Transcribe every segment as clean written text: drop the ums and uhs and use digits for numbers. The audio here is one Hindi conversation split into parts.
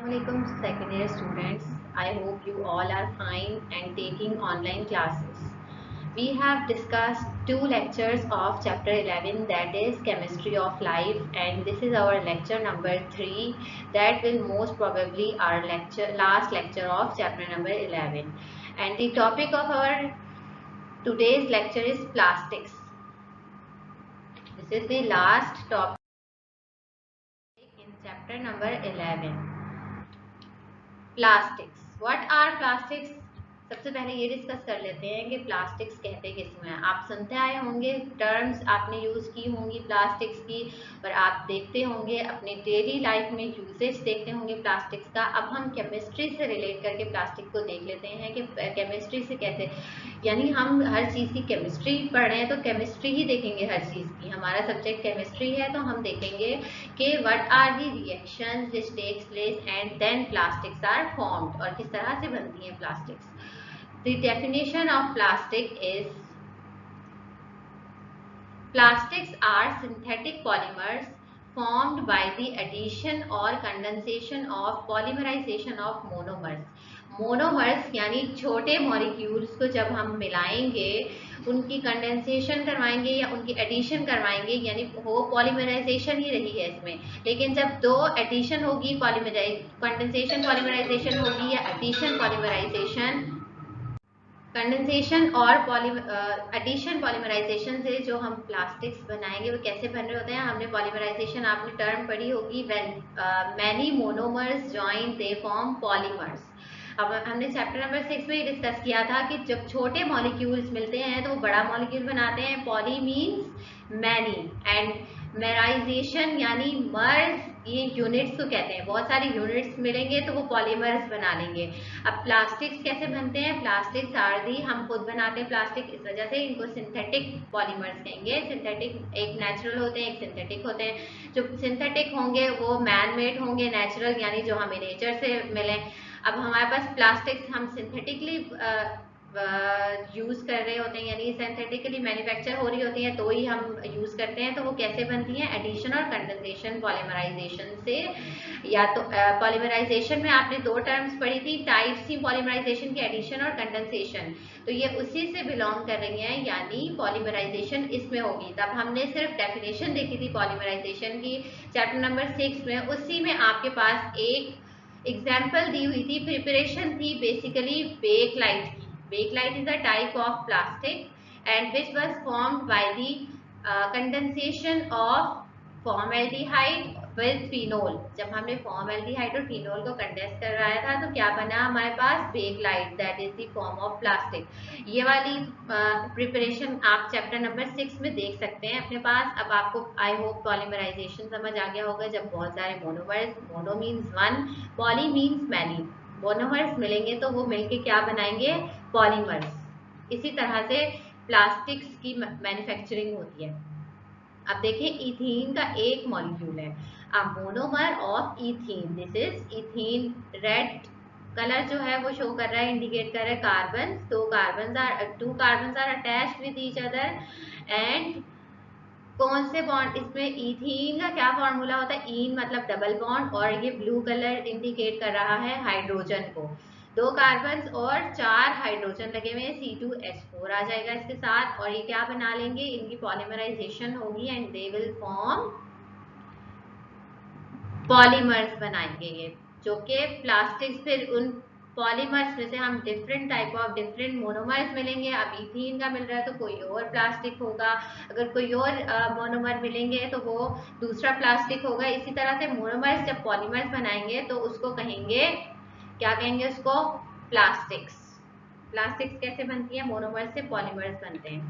Assalamualaikum second year students. I hope you all are fine and taking online classes. We have discussed two lectures of chapter 11, that is chemistry of life, and this is our lecture number 3 that will most probably our last lecture of chapter number 11. And the topic of our today's lecture is plastics. This is the last topic in chapter number 11. Plastics, what are plastics. सबसे पहले ये डिस्कस कर लेते हैं कि प्लास्टिक्स कहते किसमें हैं। आप सुनते आए होंगे, टर्म्स आपने यूज़ की होंगी प्लास्टिक्स की, और आप देखते होंगे अपने डेली लाइफ में यूजेज देखते होंगे प्लास्टिक्स का। अब हम केमिस्ट्री से रिलेट करके प्लास्टिक को देख लेते हैं कि केमिस्ट्री से कैसे, यानी हम हर चीज़ की केमिस्ट्री पढ़ रहे हैं तो केमिस्ट्री ही देखेंगे हर चीज़ की। हमारा सब्जेक्ट केमिस्ट्री है तो हम देखेंगे कि what are the reactions which takes place and then plastics are formed, और किस तरह से बनती हैं plastics. The definition of plastic is plastics are synthetic polymers formed by the addition or condensation of polymerization of monomers. Monomers यानी छोटे मॉलिक्यूल्स को जब हम मिलाएंगे, उनकी कंडेंसेशन करवाएंगे या उनकी एडिशन करवाएंगे, यानी वो पॉलीमराइजेशन ही रही है इसमें। लेकिन जब दो एडिशन होगी, कंडेंसेशन पॉलीमराइजेशन होगी या एडिशन पॉलीमराइजेशन, कंडेंसेशन और एडिशन पॉलीमराइजेशन से जो हम प्लास्टिक्स बनाएंगे वो कैसे बन रहे होते हैं। हमने पॉलीमराइजेशन आपने टर्म पढ़ी होगी, when many monomers join they form polymers. अब हमने चैप्टर नंबर 6 में डिस्कस किया था कि जब छोटे मॉलिक्यूल्स मिलते हैं तो वो बड़ा मॉलिक्यूल बनाते हैं। पॉली मीन्स मैनी एंड मेराइजेशन यानी मर्ज, ये यूनिट्स को कहते हैं। बहुत सारी यूनिट्स मिलेंगे तो वो पॉलीमर्स बना लेंगे। अब प्लास्टिक्स कैसे बनते हैं, प्लास्टिक्स आर हम खुद बनाते हैं प्लास्टिक, इस वजह से इनको सिंथेटिक पॉलीमर्स कहेंगे। सिंथेटिक एक नेचुरल होते हैं, एक सिंथेटिक होते हैं। जो सिंथेटिक होंगे वो मैन मेड होंगे, नेचुरल यानी जो हमें नेचर से मिले। अब हमारे पास प्लास्टिक्स हम सिंथेटिकली यूज़ कर रहे होते हैं, यानी सिंथेटिकली मैन्युफैक्चर हो रही होती हैं तो ही हम यूज़ करते हैं। तो वो कैसे बनती हैं, एडिशन और कंडेंसेशन पॉलीमराइजेशन से। या तो पॉलीमराइजेशन में आपने दो टर्म्स पढ़ी थी, टाइप्स थी पॉलीमराइजेशन की, एडिशन और कंडेंसेशन, तो ये उसी से बिलोंग कर रही हैं, यानी पॉलीमराइजेशन इसमें होगी। तब हमने सिर्फ डेफिनेशन देखी थी पॉलीमराइजेशन की चैप्टर नंबर 6 में, उसी में आपके पास एक एग्जाम्पल दी हुई थी, प्रिपरेशन थी बेसिकली बेकलाइट की। Bakelite is a type of plastic and which was formed by the condensation of formaldehyde with phenol. जब हमने formaldehyde और phenol को कंडेंस करवाया था तो क्या बना हमारे पास, Bakelite, that is the form of plastic. ये वाली प्रिपरेशन आप चैप्टर नंबर 6 में देख सकते हैं अपने पास। अब आपको आई होप पॉलीमराइजेशन समझ आ गया होगा। जब बहुत सारे monomers, mono means one, poly means many, monomers मिलेंगे तो वो मिलके क्या बनाएंगे, पॉलीमर्स। इसी तरह से प्लास्टिक्स की मैन्युफैक्चरिंग होती है। अब देखिए इथीन का एक मॉलिक्यूल है, a monomer of ethene, this is ethene. Red colour जो है वो शो कर रहा है, इंडिकेट कर रहा है carbon. Two carbon are attached with each other and कौन से बॉन्ड, इसमें इथीन का क्या फॉर्मूला होता है, ईन मतलब डबल बॉन्ड, और ये ब्लू कलर इंडिकेट कर रहा है हाइड्रोजन को। दो कार्बन और 4 हाइड्रोजन लगे हुए हैं, C2H4 आ जाएगा इसके साथ, और ये क्या बना लेंगे, इनकी पॉलीमराइजेशन होगी and they will form polymers बनाएंगे ये, जो कि प्लास्टिक्स। फिर उन पॉलीमर्स में से हम different type of different monomers मिलेंगे। अब इथीन का मिल रहा है तो कोई और प्लास्टिक होगा, अगर कोई और मोनोमर मिलेंगे तो वो दूसरा प्लास्टिक होगा। इसी तरह से मोनोमर्स जब पॉलीमर्स बनाएंगे तो उसको कहेंगे, क्या कहेंगे उसको, प्लास्टिक्स। प्लास्टिक्स कैसे बनती है, मोनोमर्स से पॉलीमर्स बनते हैं।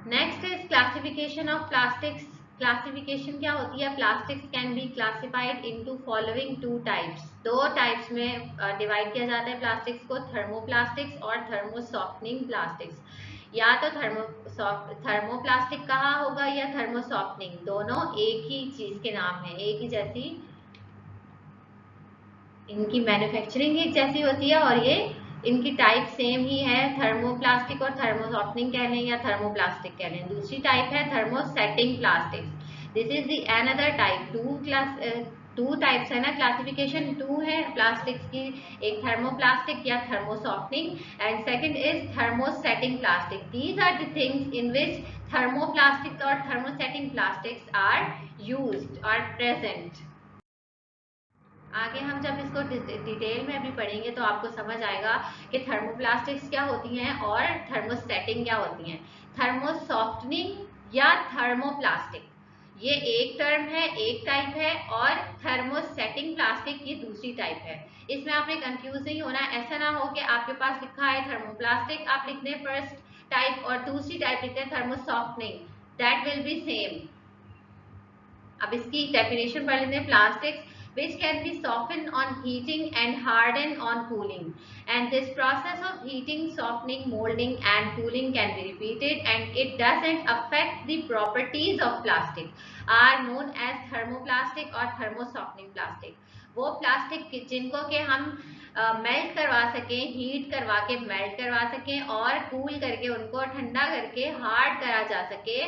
Next is classification of plastics. Classification क्या होती है, plastics can be classified into following two types. दो टाइप्स में डिवाइड किया जाता है प्लास्टिक्स को, थर्मोप्लास्टिक्स और थर्मोसॉफ्टनिंग प्लास्टिक्स। या तो थर्मोप्लास्टिक कहा होगा या थर्मोसॉफ्टनिंग, दोनों एक ही चीज के नाम है, एक ही जैसी इनकी मैन्युफैक्चरिंग एक जैसी होती है और ये इनकी टाइप सेम ही है। थर्मोप्लास्टिक और थर्मोसॉफ्टनिंग कह लें या थर्मोप्लास्टिक कह लें। दूसरी टाइप है thermosetting plastics, this is the another type. Two types है ना, क्लासिफिकेशन टू है प्लास्टिक्स की, एक थर्मोप्लास्टिक या thermosoftening and second is thermosetting plastic. These are the things in which thermoplastics और थर्मोसेटिंग प्लास्टिक्स आर यूज्ड और प्रेजेंट। आगे हम जब इसको डिटेल में अभी पढ़ेंगे तो आपको समझ आएगा कि थर्मोप्लास्टिक्स क्या होती हैं और थर्मोस्टेटिंग क्या होती हैं। थर्मोसॉफ्टनिंग या थर्मोप्लास्टिक ये एक टर्म है, एक टाइप है, और थर्मोसेटिंग प्लास्टिक ये दूसरी टाइप है। इसमें आपने कंफ्यूज नहीं होना। ऐसा ना हो कि आपके पास लिखा है थर्मोप्लास्टिक, आप लिखते हैं फर्स्ट टाइप और दूसरी टाइप लिखते हैं थर्मोसॉफ्टनिंग, दैट विल बी सेम। अब इसकी डेफिनेशन पढ़ लेते हैं। Plastics which can be softened on heating and hardened on cooling, and this process of heating, softening, molding and cooling can be repeated and it doesn't affect the properties of plastic are known as thermoplastic or thermosoftening plastic। वो प्लास्टिक जिनको के हम मेल्ट करवा सकें, हीट करवा के मेल्ट करवा सकें और कूल करके उनको ठंडा करके हार्ड करा जा सके,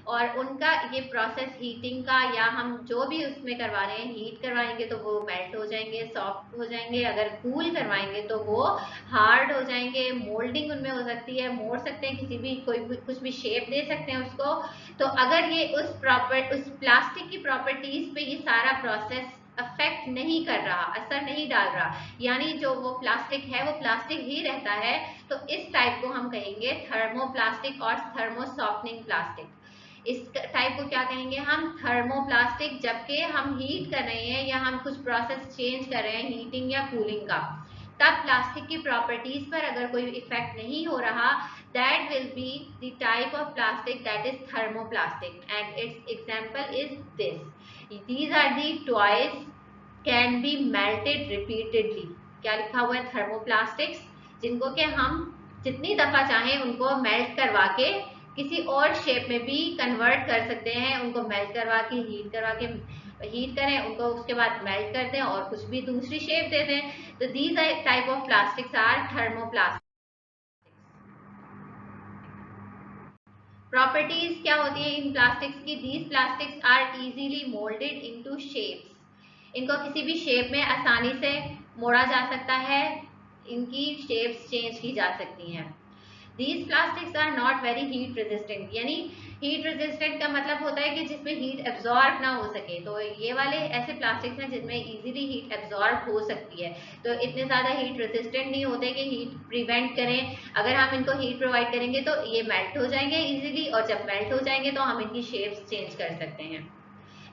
और उनका ये प्रोसेस हीटिंग का या हम जो भी उसमें करवा रहे हैं, हीट करवाएंगे तो वो मेल्ट हो जाएंगे, सॉफ्ट हो जाएंगे, अगर कूल करवाएंगे तो वो हार्ड हो जाएंगे। मोल्डिंग उनमें हो सकती है, मोड़ सकते हैं, किसी भी कोई भी कुछ भी शेप दे सकते हैं उसको। तो अगर ये उस प्लास्टिक की प्रॉपर्टीज पे ये सारा प्रोसेस अफेक्ट नहीं कर रहा, असर नहीं डाल रहा, यानी जो वो प्लास्टिक है वो प्लास्टिक ही रहता है, तो इस टाइप को हम कहेंगे थर्मोप्लास्टिक और थर्मोसॉफ्टनिंग प्लास्टिक। इस टाइप को क्या कहेंगे हम, थर्मोप्लास्टिक, जबकि हम हीट कर रहे हैं या हम कुछ प्रोसेस चेंज कर रहे हैं हीटिंग या कूलिंग का, तब प्लास्टिक की प्रॉपर्टीज पर अगर कोई इफेक्ट नहीं हो रहा, that will be the type of plastic that is thermoplastic and its example is this। these are the toys can be melted repeatedly। क्या लिखा हुआ है, थर्मोप्लास्टिक्स जिनको कि हम जितनी दफा चाहें उनको मेल्ट करवा के किसी और शेप में भी कन्वर्ट कर सकते हैं। उनको मेल्ट करवा के हीट करें उनको, उसके बाद मेल्ट कर दें और कुछ भी दूसरी शेप दे दें। तो these type of plastics are thermoplastic. Properties क्या होती है इन प्लास्टिक्स की, these plastics are easily moulded into shapes. इनको किसी भी शेप में आसानी से मोड़ा जा सकता है, इनकी शेप्स चेंज की जा सकती हैं। These plastics are not very heat resistant, यानी हीट रेजिस्टेंट का मतलब होता है कि जिसमें हीट एब्जॉर्ब ना हो सके। तो ये वाले ऐसे प्लास्टिक्स हैं जिनमें इजीली हीट एब्जॉर्ब हो सकती है, तो इतने ज़्यादा हीट रेजिस्टेंट नहीं होते कि हीट प्रिवेंट करें। अगर हम इनको हीट प्रोवाइड करेंगे तो ये मेल्ट हो जाएंगे इजीली, और जब मेल्ट हो जाएंगे तो हम इनकी शेप्स चेंज कर सकते हैं।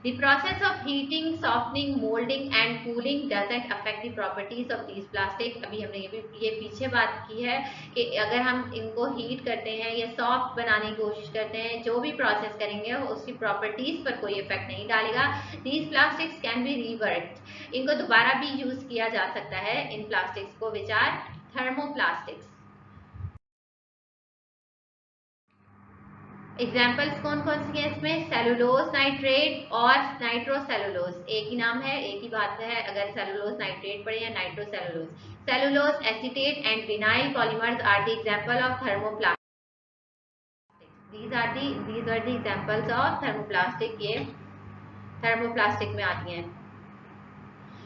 The process of heating, softening, molding and cooling doesn't affect the properties of these plastic। अभी हमने ये पीछे बात की है कि अगर हम इनको हीट करते हैं या सॉफ्ट बनाने की कोशिश करते हैं, जो भी प्रोसेस करेंगे उसकी प्रॉपर्टीज पर कोई इफेक्ट नहीं डालेगा। These plastics can be reworked। इनको दोबारा भी यूज किया जा सकता है इन प्लास्टिक्स को, विच आर थर्मोप्लास्टिक्स। एग्जाम्पल्स कौन कौन सी है इसमें, सेलुलोज नाइट्रेट और नाइट्रोसेलुलोज, एक ही नाम है, एक ही बात है। अगर सेलुलोज नाइट्रेट पढ़े या nitrocellulose. Cellulose acetate and vinyl polymers are the example of thermoplastic. these are the examples of thermoplastic, ये थर्मोप्लास्टिक में आती हैं।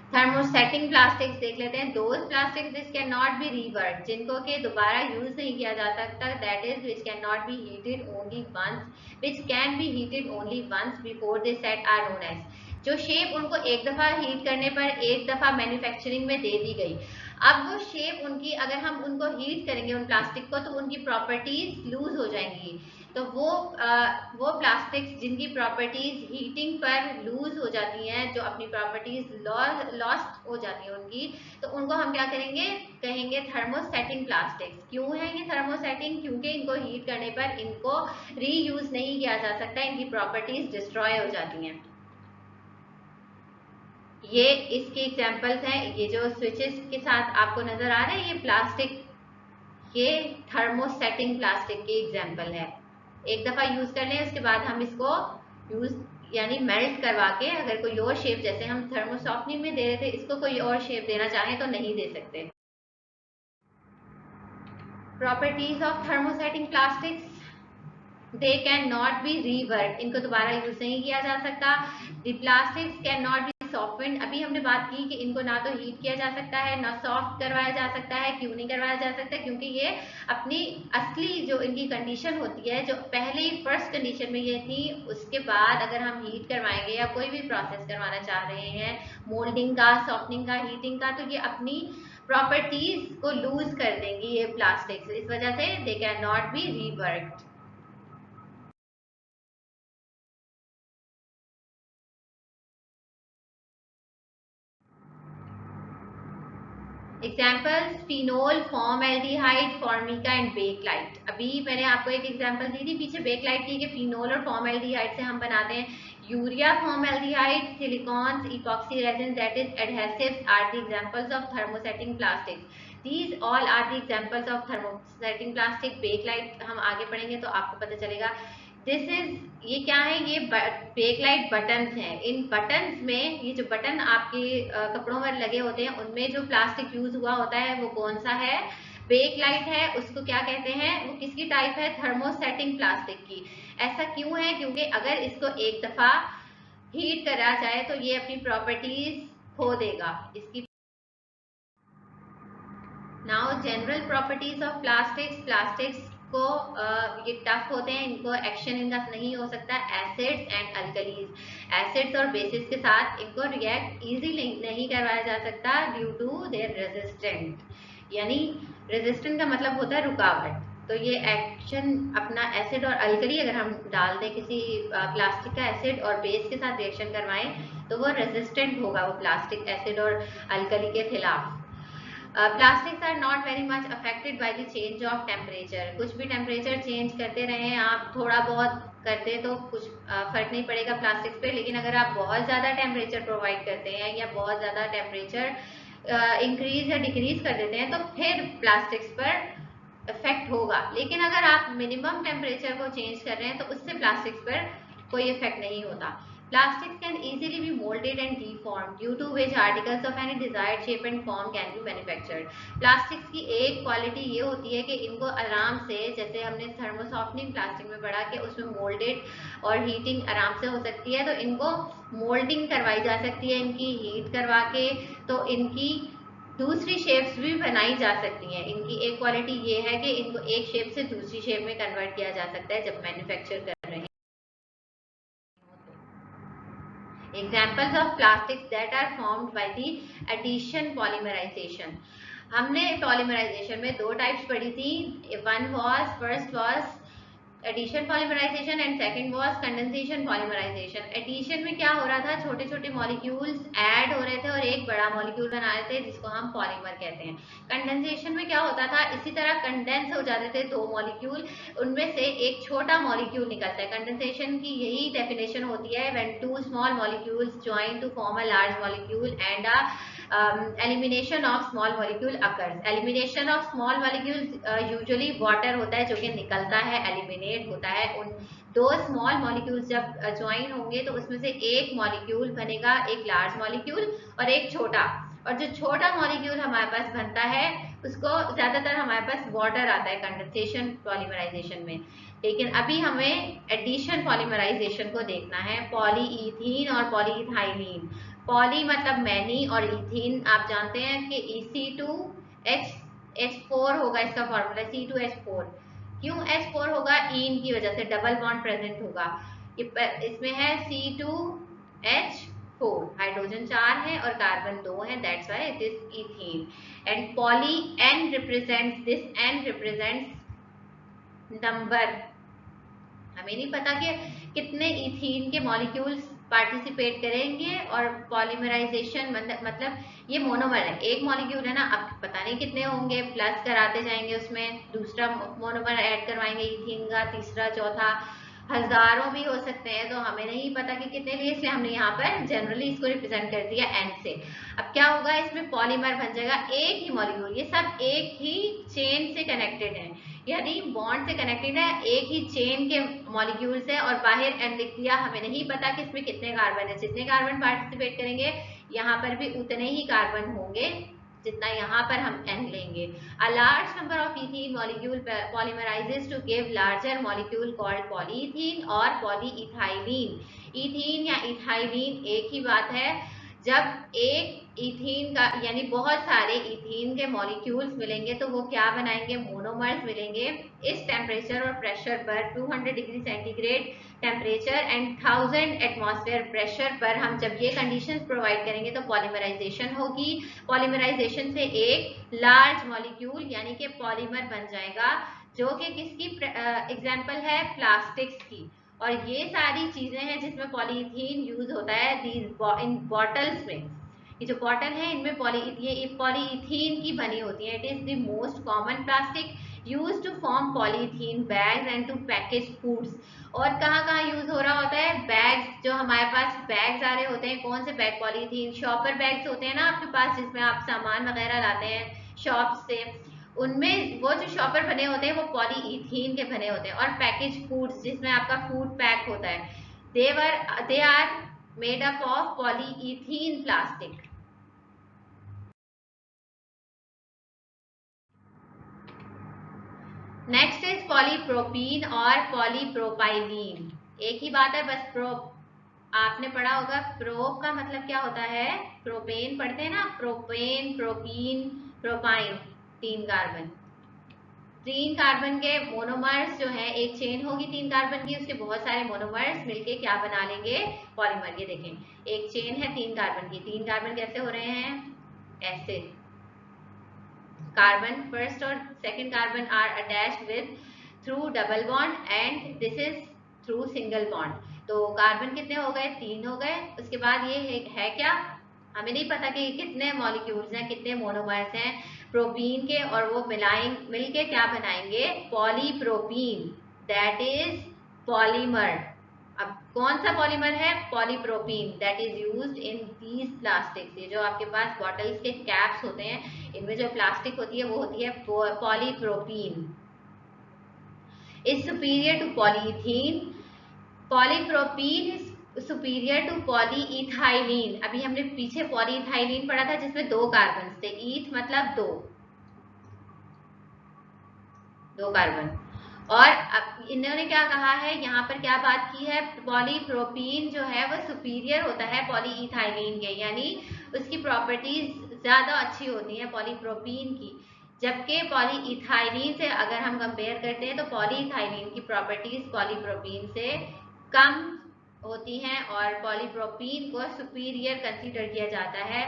थर्मोसेटिंग प्लास्टिक्स देख लेते हैं। Those plastics which can not be rework, जिनको के दोबारा यूज नहीं किया जा सकता, that is which can not be heated only once, which can be heated only once before they set are known as. जो शेप उनको एक दफा हीट करने पर एक दफा मैन्युफैक्चरिंग में दे दी गई, अब वो शेप उनकी अगर हम उनको हीट करेंगे उन प्लास्टिक को, तो उनकी प्रॉपर्टीज लूज हो जाएंगी। तो वो प्लास्टिक्स जिनकी प्रॉपर्टीज हीटिंग पर लूज हो जाती हैं, जो अपनी प्रॉपर्टीज लॉस्ट हो जाती हैं उनकी, तो उनको हम क्या करेंगे, कहेंगे थर्मोसेटिंग प्लास्टिक्स। क्यों है ये थर्मोसेटिंग, क्योंकि इनको हीट करने पर इनको रीयूज नहीं किया जा सकता, इनकी प्रॉपर्टीज डिस्ट्रॉय हो जाती हैं। ये इसके एग्जांपल्स हैं, ये जो स्विचेस के साथ आपको नजर आ रहे हैं ये प्लास्टिक, ये थर्मोसेटिंग प्लास्टिक के एग्जांपल है। एक दफा यूज कर लें, उसके बाद हम इसको यूज यानी मेल्ट करवा के अगर कोई और शेप, जैसे हम थर्मोसॉफ्टनिंग में दे रहे थे, इसको कोई और शेप देना चाहें तो नहीं दे सकते। Properties of thermosetting plastics, they can not be rework, इनको दोबारा यूज नहीं किया जा सकता। The plastics can not B softened, अभी हमने बात की कि इनको ना तो हीट किया जा सकता है ना सॉफ्ट करवाया जा सकता है। क्यों नहीं करवाया जा सकता? क्योंकि ये अपनी असली जो इनकी कंडीशन होती है, जो पहले फर्स्ट कंडीशन में ये थी, उसके बाद अगर हम हीट करवाएंगे या कोई भी प्रोसेस करवाना चाह रहे हैं मोल्डिंग का, सॉफ्टनिंग का, हीटिंग का, तो ये अपनी प्रॉपर्टीज को लूज कर देंगी ये प्लास्टिक्स। इस वजह से they can not be reworked. Examples phenol, formaldehyde, Formica and Bakelite. अभी मैंने आपको एक एग्जाम्पल दी थी पीछे बेकलाइट की कि फिनोल और फॉर्मल्डिहाइड से हम बनाते हैं urea, formaldehyde, silicones, epoxy resin that is adhesives are the examples of thermosetting plastics. These all are the examples of thermosetting plastic. Bakelite हम आगे पढ़ेंगे तो आपको पता चलेगा। दिस इज, ये क्या है? ये बेकलाइट बटन्स हैं। इन बटन्स में ये जो बटन आपके कपड़ों पर लगे होते हैं उनमें जो प्लास्टिक यूज हुआ होता है वो कौन सा है? बेकलाइट है। उसको क्या कहते हैं? वो किसकी टाइप है? थर्मोसेटिंग प्लास्टिक की। ऐसा क्यों है? क्योंकि अगर इसको एक दफा हीट करा जाए तो ये अपनी प्रॉपर्टीज खो देगा इसकी। Now general properties of plastics. Plastics को ये टफ होते हैं, इनको एक्शन इनका नहीं हो सकता एसिड्स एंड अल्कलीज। एसिड्स और बेसिस के साथ इनको रिएक्ट इजीली नहीं करवाया जा सकता ड्यू टू देयर रेजिस्टेंट। यानी रेजिस्टेंट का मतलब होता है रुकावट। तो ये एक्शन अपना एसिड और अल्कली अगर हम डाल दें किसी प्लास्टिक का एसिड और बेस के साथ रिएक्शन करवाएं तो वो रेजिस्टेंट होगा वो प्लास्टिक एसिड और अल्कली के खिलाफ। Plastics are not very much affected by the change of temperature. कुछ भी टेम्परेचर चेंज करते रहे आप, थोड़ा बहुत करते तो कुछ फर्क नहीं पड़ेगा प्लास्टिक्स पे। लेकिन अगर आप बहुत ज़्यादा टेम्परेचर प्रोवाइड करते हैं या बहुत ज़्यादा टेम्परेचर इंक्रीज या डिक्रीज कर देते हैं तो फिर प्लास्टिक्स पर इफेक्ट होगा। लेकिन अगर आप मिनिमम टेम्परेचर को चेंज कर रहे हैं तो उससे प्लास्टिक्स पर कोई इफेक्ट नहीं होता। Plastics can easily be molded and deformed, due to which articles of any desired shape and form can be manufactured. Plastics की एक क्वालिटी ये होती है कि इनको आराम से, जैसे हमने थर्मोसॉफ्टनिंग प्लास्टिक में पढ़ा कि उसमें मोल्डेड और हीटिंग आराम से हो सकती है, तो इनको मोल्डिंग करवाई जा सकती है इनकी हीट करवा के, तो इनकी दूसरी शेप्स भी बनाई जा सकती हैं। इनकी एक क्वालिटी ये है कि इनको एक शेप से दूसरी शेप में कन्वर्ट किया जा सकता है जब मैन्युफैक्चर कर रहे हैं। Examples of plastics that are formed by the addition polymerization. हमने पॉलीमराइजेशन में दो टाइप्स पढ़ी थी। First was addition polymerization and second was condensation polymerization. Addition में क्या हो रहा था? छोटे छोटे मॉलिक्यूल्स ऐड हो रहे थे और एक बड़ा मॉलिक्यूल बना रहे थे जिसको हम पॉलीमर कहते हैं। कंडेंसेशन में क्या होता था? इसी तरह कंडेंस हो जाते थे दो मॉलिक्यूल, उनमें से एक छोटा मॉलिक्यूल निकलता है। कंडेंसेशन की यही डेफिनेशन होती है, when two small molecules join to form a large molecule and elimination of small molecule occurs. Elimination of small molecules usually water होता है जो कि निकलता है, eliminate होता है। उन दो स्मॉल मॉलिक्यूल्स जब ज्वाइन होंगे तो उसमें से एक मॉलिक्यूल बनेगा एक लार्ज मॉलिक्यूल और एक छोटा, और जो छोटा मॉलिक्यूल हमारे पास बनता है उसको ज्यादातर हमारे पास वाटर आता है कंडेंसेशन पॉलीमराइजेशन में। लेकिन अभी हमें एडिशन पॉलीमराइजेशन को देखना है। पॉलीईथीन और पॉलीइथाइलीन। पॉली मतलब मैनी और इथीन आप जानते हैं कि EC2H4 होगा इसका फॉर्मूला C2H4। क्यों H4 होगा? ईन की वजह से डबल बॉन्ड प्रेजेंट होगा। इसमें है C2H4, हाइड्रोजन 4 है और कार्बन 2 है, that's why it is ethene. And poly N represents this, N represents number. हमें नहीं पता कि कितने इथीन के मॉलिक्यूल्स पार्टिसिपेट करेंगे, और पॉलीमराइजेशन मतलब ये मोनोमर है, एक मॉलिक्यूल है ना, अब पता नहीं कितने होंगे, प्लस कराते जाएंगे उसमें, दूसरा मोनोमर ऐड करवाएंगे इथीन का, तीसरा चौथा, हजारों भी हो सकते हैं, तो हमें नहीं पता कि कितने लिए, इसलिए हमने यहाँ पर जनरली इसको रिप्रेजेंट कर दिया N से। अब क्या होगा? इसमें पॉलीमर बन जाएगा एक ही मॉलिक्यूल, ये सब एक ही चेन से कनेक्टेड है, यानी बॉन्ड से कनेक्टेड है, एक ही चेन के मॉलिक्यूल्स है, और बाहर N लिख दिया। हमें नहीं पता कि इसमें कितने कार्बन है, जितने कार्बन पार्टिसिपेट करेंगे यहाँ पर भी उतने ही कार्बन होंगे जितना यहाँ पर हम n लेंगे। A large number of ethene molecule polymerizes to give larger molecule called polyethene और polyethylene। इथीन या इथाइलीन एक ही बात है। जब एक इथीन का यानी बहुत सारे इथीन के मॉलिक्यूल्स मिलेंगे तो वो क्या बनाएंगे, मोनोमर्स मिलेंगे। इस टेम्परेचर और प्रेशर पर 200 degree centigrade temperature and 1000 atmosphere pressure पर हम जब ये कंडीशंस प्रोवाइड करेंगे तो पॉलीमराइजेशन होगी। पॉलीमराइजेशन से एक लार्ज मॉलिक्यूल यानी कि पॉलीमर बन जाएगा, जो कि किसकी एग्जाम्पल है, प्लास्टिक्स की। और ये सारी चीजें हैं जिसमें पॉलीथीन यूज होता है इन बॉटल्स में। ये जो बॉटल है इनमें ये पॉलीथीन की बनी होती है। It is the most common plastic use to form polythene bags and to package foods. और कहाँ यूज हो रहा होता है, बैग्स, जो हमारे पास बैग्स आ रहे होते हैं, कौन से बैग, पॉलीथीन शॉपर बैग्स होते हैं ना आपके पास, जिसमें आप सामान वगैरह लाते हैं शॉप से, उनमें वो जो शॉपर बने होते हैं वो पॉलीइथीन के बने होते हैं। और पैकेज फूड्स जिसमें आपका फूड पैक होता है, they are made up of polyethene plastic. Next is polypropene और पॉलीप्रोपाइलीन। एक ही बात है, बस आपने पढ़ा होगा प्रोप का मतलब क्या होता है, प्रोपेन पढ़ते हैं ना, propane, propene, propyne, 3 carbon. 3 carbon के मोनोमर्स जो है, एक चेन होगी 3 कार्बन की, उसके बहुत सारे मोनोमर्स मिलके क्या बना लेंगे, पॉलीमर। ये देखें एक चेन है 3 कार्बन की, 3 कार्बन कैसे हो रहे हैं, ऐसे। कार्बन फर्स्ट और second carbon are attached with through double bond and this is through single bond. तो कार्बन कितने हो गए, 3 हो गए। उसके बाद ये है क्या, हमें नहीं पता कि कितने मॉलिक्यूल्स हैं, कितने मोनोमर्स हैं प्रोपीन के, और वो मिलके क्या बनाएंगे, पॉलीप्रोपीन, दैट इज पॉलीमर। अब कौन सा पॉलीमर है, polypropene, that is used in these plastics. ये जो आपके पास बॉटल्स के कैप्स होते हैं, इनमें जो प्लास्टिक होती है वो होती है polypropene. Is superior to polythene. Polypropene is superior to polyethylene. अभी हमने पीछे पॉलीइथाइलीन पढ़ा था जिसमें 2 कार्बन थे, ईथ मतलब 2 कार्बन। और अब इन्होंने क्या कहा है, यहाँ पर क्या बात की है, पॉलीप्रोपीन जो है वो सुपीरियर होता है पॉलीइथाइलीन के, यानी उसकी प्रॉपर्टीज ज्यादा अच्छी होती हैं पॉलीप्रोपीन की। जबकि पॉलीइथाइलीन से अगर हम कंपेयर करते हैं तो पॉलीइथाइलीन की प्रॉपर्टीज पॉलीप्रोपीन से कम होती हैं और पॉलीप्रोपीन को सुपीरियर कंसीडर किया जाता है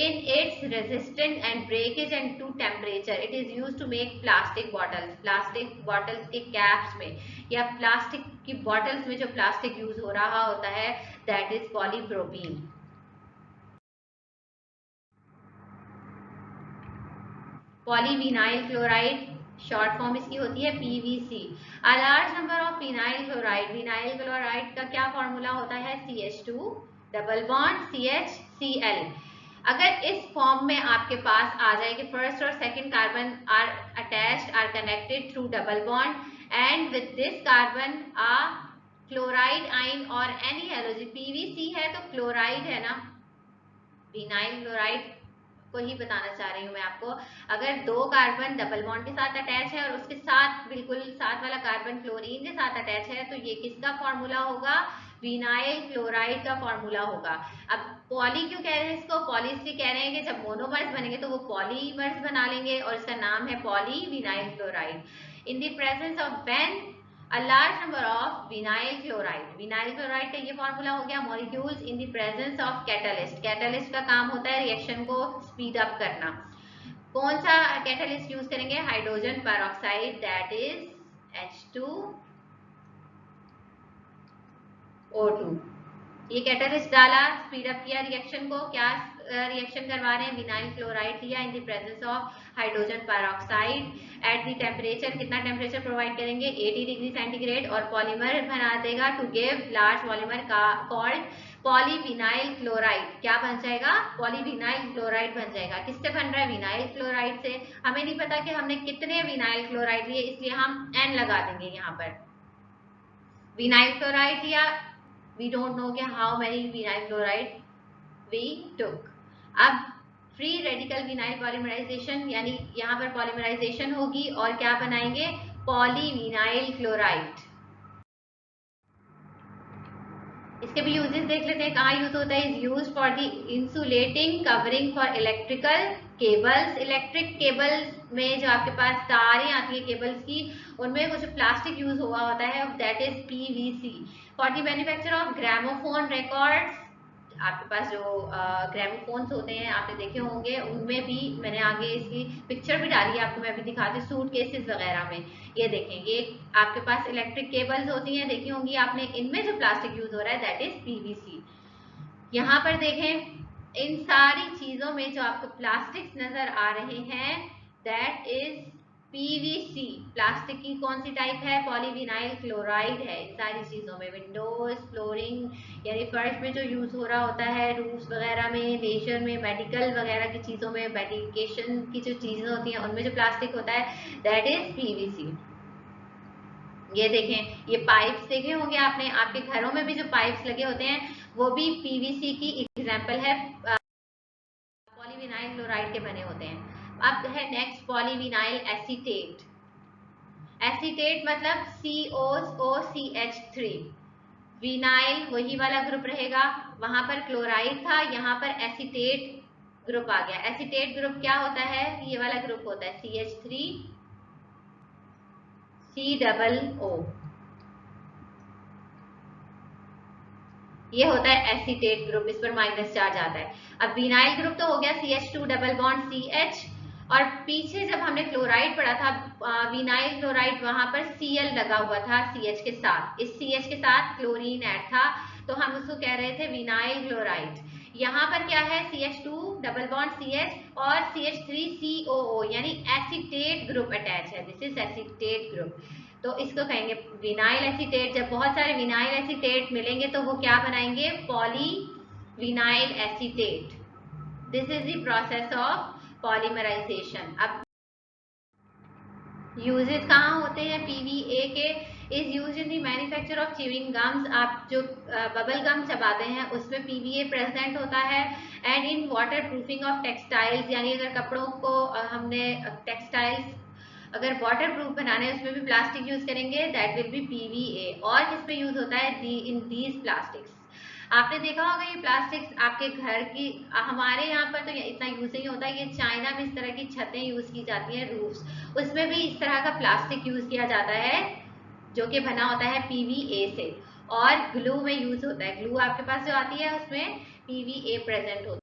in its resistant and breakage and to temperature. It is used to make plastic bottles. Plastic bottles के कैप्स में या प्लास्टिक की बॉटल्स में जो प्लास्टिक यूज हो रहा होता है, that is polypropene. Polyvinyl chloride, short form इसकी होती है PVC. A large number of vinyl chloride. Vinyl chloride का क्या फॉर्मूला होता है, CH2 डबल बॉन्ड CHCl। अगर इस फॉर्म में आपके पास आ जाए कि फर्स्ट और second carbon are attached, are connected through double bond and with this carbon आ क्लोराइड आइन और एनी हैलोजन। पीवीसी है तो क्लोराइड है ना, विनाइल क्लोराइड को ही बताना चाह रही हूँ मैं आपको। अगर 2 कार्बन डबल बॉन्ड के साथ अटैच है और उसके साथ बिल्कुल साथ वाला कार्बन क्लोरीन के साथ अटैच है, तो ये किसका फॉर्मूला होगा, विनाइल क्लोराइड का फॉर्मूला होगा। अब पॉली क्यों कह रहे हैं इसको, पॉली इसलिए कह रहे हैं कि जब मोनोमर्स बनेंगे तो वो पॉलीमर्स बना लेंगे और इसका नाम है poly vinyl chloride. In the presence of when a large number of vinyl chloride। vinyl chloride का ये फॉर्मूला हो गया, molecules in the presence of catalyst. Catalyst का काम होता है रिएक्शन को स्पीड अप करना। कौन सा कैटलिस्ट यूज करेंगे, hydrogen peroxide, that is H2O2। ये कैटलिस्ट डाला, स्पीड अप किया रिएक्शन को, क्या रिएक्शन करवा रहे हैं, विनाइल क्लोराइड लिया in the presence of hydrogen peroxide at the temperature. कितना टेम्परेचर प्रोवाइड करेंगे, 80 डिग्री सेंटीग्रेड, और पॉलीमर बना देगा to give large polymer called polyvinyl chloride. क्या बन जाएगा, पॉलीविनाइल क्लोराइड बन जाएगा। किससे बन रहा है, विनाइल क्लोराइड से। हमें नहीं पता कि हमने कितने विनाइल क्लोराइड लिए, इसलिए हम N लगा देंगे यहाँ पर। विनाइल क्लोराइड लिया, we don't know कि how many vinyl chloride we took। अब फ्री रेडिकल विनाइल पॉलीमराइजेशन, यानी यहाँ पर पॉलीमराइजेशन होगी और क्या बनाएंगे, पॉलीविनाइल क्लोराइड। इसके भी यूजेस देख लेते हैं, कहाँ यूज होता है। Is use for the insulating covering for electrical cables. Electric cables में जो आपके पास तारें आती है केबल्स की, उनमें कुछ प्लास्टिक यूज हुआ होता है, that is PVC. For the manufacture of gramophone records, आपके पास जो ग्रामोफोन्स होते हैं आपने देखे होंगे, उनमें भी मैंने आगे इसकी पिक्चर भी डाली है आपको, मैं भी दिखाती हूँ, सूट केसेस वगैरह में। ये देखें, ये आपके पास इलेक्ट्रिक केबल्स होती हैं, देखी होंगी आपने, इनमें जो प्लास्टिक यूज हो रहा है दैट इज पीवीसी। यहाँ पर देखें, इन सारी चीजों में जो आपको प्लास्टिक्स नजर आ रहे हैं दैट इज पीवीसी। प्लास्टिक की कौन सी टाइप है, पॉलीविनाइल क्लोराइड है इन सारी चीजों में। विंडोज, फ्लोरिंग यानी फर्श में जो यूज हो रहा होता है, रूफ्स वगैरह में, लेजर में, मेडिकल वगैरह की चीजों में, मेडिकेशन की जो चीजें होती हैं उनमें जो प्लास्टिक होता है दैट इज पीवीसी। ये देखें, ये पाइप्स देखे होंगे आपने, आपके घरों में भी जो पाइप्स लगे होते हैं वो भी पीवीसी की एग्जाम्पल है, पॉलीविनाइल क्लोराइड के बने होते हैं। अब है नेक्स्ट पॉलीविनाइल एसीटेट। एसीटेट मतलब COOCH3। विनाइल वही वाला ग्रुप रहेगा, वहां पर क्लोराइड था, यहाँ पर एसीटेट ग्रुप आ गया। एसीटेट ग्रुप क्या होता है, ये वाला ग्रुप होता है CH3COO, ये होता है एसीटेट ग्रुप, इस पर माइनस चार्ज आता है। अब विनाइल ग्रुप तो हो गया CH2 डबल बॉन्ड CH, और पीछे जब हमने क्लोराइड पढ़ा था विनाइल क्लोराइड, वहां पर Cl लगा हुआ था CH के साथ, इस CH के साथ क्लोरीन ऐड था, तो हम उसको कह रहे थे विनाइल क्लोराइड। यहाँ पर क्या है, CH2 डबल बॉन्ड CH और CH3COO यानी एसीटेट ग्रुप अटैच है, दिस इज एसीटेट ग्रुप, तो इसको कहेंगे विनाइल एसीटेट। जब बहुत सारे विनाइल एसीटेट मिलेंगे तो वो क्या बनाएंगे, poly vinyl acetate. This is the process of polymerization. अब यूजेस कहाँ होते हैं PVA के, is use in the manufacture of chewing gums. आप जो बबल गम चबाते हैं उसमें PVA प्रेजेंट होता है। And in water proofing of textiles, यानी अगर कपड़ों को हमने टेक्सटाइल्स अगर वाटर प्रूफ बनाने हैं उसमें भी प्लास्टिक यूज करेंगे, दैट विल बी PVA। और किसमें यूज होता है, इन दीज प्लास्टिक्स। आपने देखा होगा ये प्लास्टिक्स आपके घर की, हमारे यहाँ पर तो इतना यूज नहीं होता, ये चाइना में इस तरह की छतें यूज की जाती हैं, रूफ्स, उसमें भी इस तरह का प्लास्टिक यूज किया जाता है जो कि बना होता है PVA से। और ग्लू में यूज होता है, ग्लू आपके पास जो आती है उसमें PVA प्रेजेंट होता है।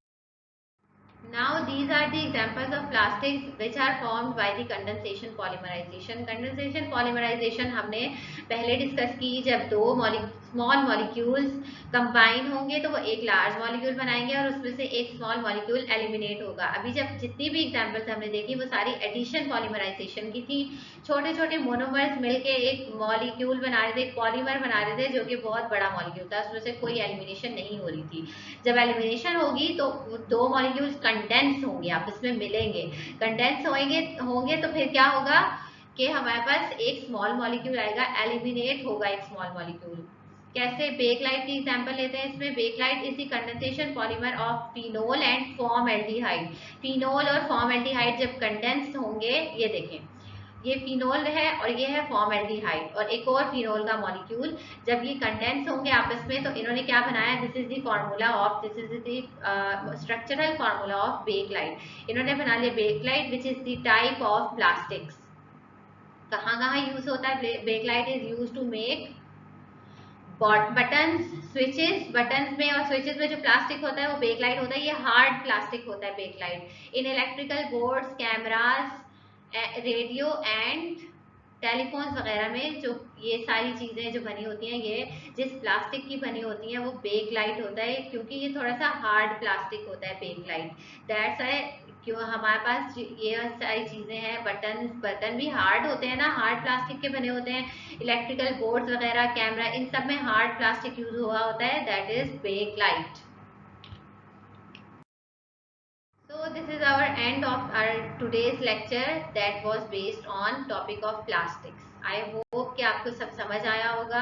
Now these are the examples of plastics which are formed by the condensation polymerization. Condensation polymerization हमने पहले डिस्कस की, जब दो स्मॉल मॉलिक्यूल्स कंबाइन होंगे तो वो एक लार्ज मॉलिक्यूल बनाएंगे और उसमें से एक स्मॉल मॉलिक्यूल एलिमिनेट होगा। अभी जब जितनी भी एग्जांपल्स हमने देखी वो सारी एडिशन पॉलीमराइजेशन की थी। छोटे छोटे मोनोमर्स मिलके एक मॉलिक्यूल बना रहे थे, एक पॉलीमर बना रहे थे जो कि बहुत बड़ा मॉलिक्यूल था, उसमें से कोई एलिमिनेशन नहीं हो रही थी। जब एलिमिनेशन होगी तो दो मॉलिक्यूल्स कंडेंस होंगे, आपस में मिलेंगे, कंडेंस होंगे तो फिर क्या होगा कि हमारे पास एक स्मॉल मॉलिक्यूल आएगा, एलिमिनेट होगा एक स्मॉल मॉलिक्यूल। कैसे, बेकलाइट की एग्जांपल लेते हैं। इसमें Bakelite is the condensation polymer of phenol and formaldehyde. Phenol और फॉर्मल्डिहाइड जब कंडेंस होंगे, ये देखें, ये फिनोल है और ये है फॉर्मल्डिहाइड और एक और फिनोल का मॉलिक्यूल, जब ये कंडेंस होंगे आपस में तो इन्होंने क्या बनाया, this is the formula of, this is the structural formula of Bakelite. इन्होंने बना लिया Bakelite which is the type of plastics. कहाँ कहाँ यूज होता है Bakelite, is use to make buttons, switches, buttons में और स्विचेस में जो प्लास्टिक होता है वो बेकलाइट होता है, ये हार्ड प्लास्टिक होता है Bakelite. In electrical boards, cameras, radio and telephones वगैरह में जो ये सारी चीजें जो बनी होती हैं, ये जिस प्लास्टिक की बनी होती हैं वो बेकलाइट होता है, क्योंकि ये थोड़ा सा हार्ड प्लास्टिक होता है बेकलाइट। दैट्स है क्यों हमारे पास ये सारी चीजें हैं। बटन भी हार्ड होते हैं ना, हार्ड प्लास्टिक के बने होते हैं। इलेक्ट्रिकल बोर्ड्स वगैरह, कैमरा, इन सब में हार्ड प्लास्टिक यूज हुआ होता है, that is Bakelite. So this is our end of our today's lecture that was based on topic of plastics. I hope कि आपको सब समझ आया होगा।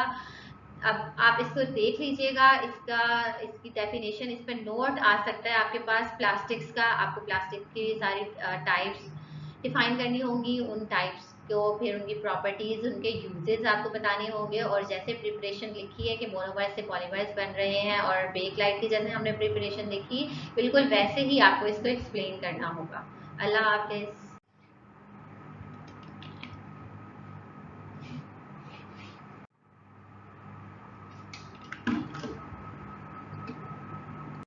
अब आप इसको देख लीजिएगा, इसकी डेफिनेशन इस पर नोट आ सकता है आपके पास प्लास्टिक्स का। आपको प्लास्टिक की सारी टाइप्स डिफाइन करनी होंगी, उन टाइप्स को फिर उनकी प्रॉपर्टीज, उनके यूजेस आपको बताने होंगे। और जैसे प्रिपरेशन लिखी है कि मोनोमर्स से पॉलीमर्स बन रहे हैं और बेकलाइट की जैसे हमने प्रिपरेशन लिखी, बिल्कुल वैसे ही आपको इसको एक्सप्लेन करना होगा। अल्लाह हाफिज।